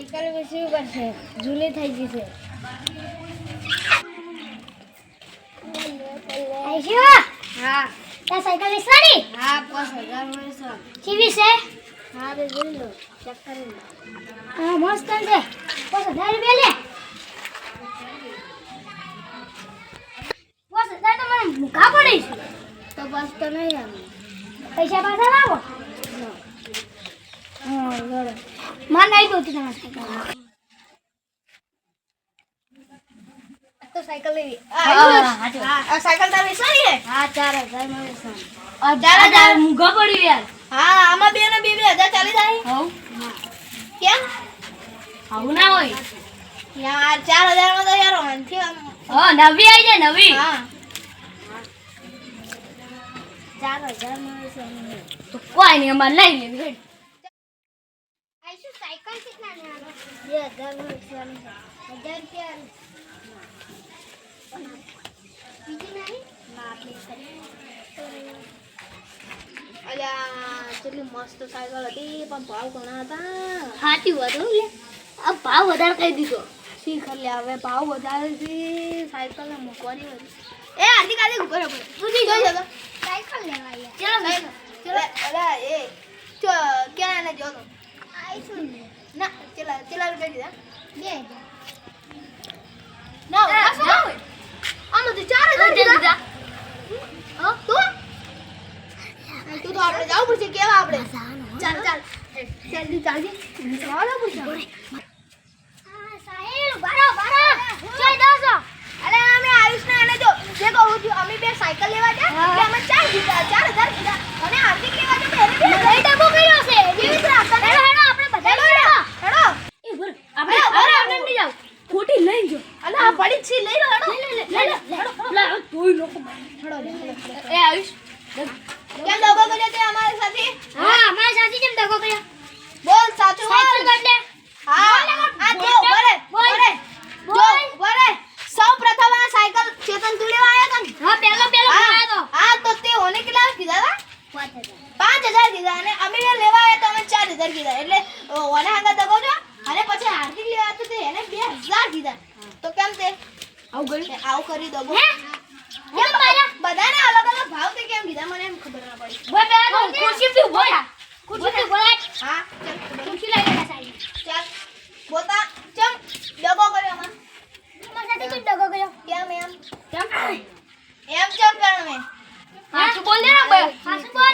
cycle વિશે કરશે ઝૂલી થઈ જશે આઈશો હા તા સાયકલ વિસવાની હા 5000 મળશે કેવી છે હા રે જોઈ લો ચેક કરી લો હા મસ્ત છે 5000 રૂપિયા લે 5000 તો મને મુકા પડી તો બસ તો નહીં આવે પૈસા પાછા લાવો હા બરાબર માં નહીં જોતી તમારી સાયકલ તો સાયકલ લેવી આ સાયકલ તારી વેચવાની હે હા 4000 માં વેચવાની 4000 મુગા પડ્યું યાર હા આમાં બે ને 2000 ચાલી જાય હવ કેમ આવું ના હોય યાર 4000 માં તો યાર વાંથી હા નવી આવી જાય નવી હા 4000 માં વેચવાની તો કોઈ નહીં અમાર લઈ લેવી આઈશું સાયકલ કેટલા ને આનો 2000 માં વેચવાની 1000 રૂપિયા બીજી નહીં ના અલ્યા કેટલી મસ્ત સાયકલ હતી પણ ભાવ ઘણા હતા સાચી વાત હો લે આ ભાવ વધારે કહી દીધો શીખ લે હવે ભાવ વધારે છે સાયકલ ને મૂકવાની હતી એ આધી કાલી ઉપર તું જી જોઈ જતો સાયકલ લેવા યાર ચલો અલ્યા એ ચો ક્યાં ને જો તો આઈશું ના ચલા રૂપિયા દીધા 2000 ના આ શું હોય આનો તો 4000 દીધા હા તું તો આપણે જાવ પડશે કેવા આપણે ચાલ જલ્દી ચાલજી ચાલો પૂછો હા સાહેલ બારો જોઈ દોસો અરે અમે આયુષને એને જો જે કહું છું અમે બે સાયકલ લેવા ગયા કે અમે 4000 દીધા અને હાર્દિક લેવા જો એને બે લઈ ડબો કર્યો છે જેવી રાખતા હેડો આપણે બધા હેડો એ બોલ આપણે નહીં જાવ ખોટી લઈ જો અને આ પડી છે લઈ લો હેડો લે તોય લોકો હેડો એ આયુષ કેમ દગો કર્યો તે અમારી સાથે હા અમારી સાથે કેમ દગો કર્યો બોલ સાચું સાચું કર દે હા આ જો બોલે જો બોલે સૌપ્રથમ આ સાયકલ ચેતન તું લેવા આયા તને હા પેલો આયા તો હા તો તે ઓને કેટલા કીધા હતા 5000 કીધા અને અમે લેવા આયા તો અમે 4000 કીધા એટલે ઓને હાંગા દગો જો અને પછી હાર્દિક લેવા તો તે એને 2000 કીધા તો કેમ તે આવું કરી દગો કેમ મારા બધાને અલગ અલગ ભાવ તે કેમ કીધા મને એમ ખબર ના પડી બોલ બે ખુરશી થી બોલા હા ખુરશી લઈ લે સાઈડ ચાલ બોતા ચમ ડગો કર્યો માં મારા સાથે કેમ ડગો કર્યો કેમ ચમ કરણ મે હાચું બોલ દે ને હાચું બોલ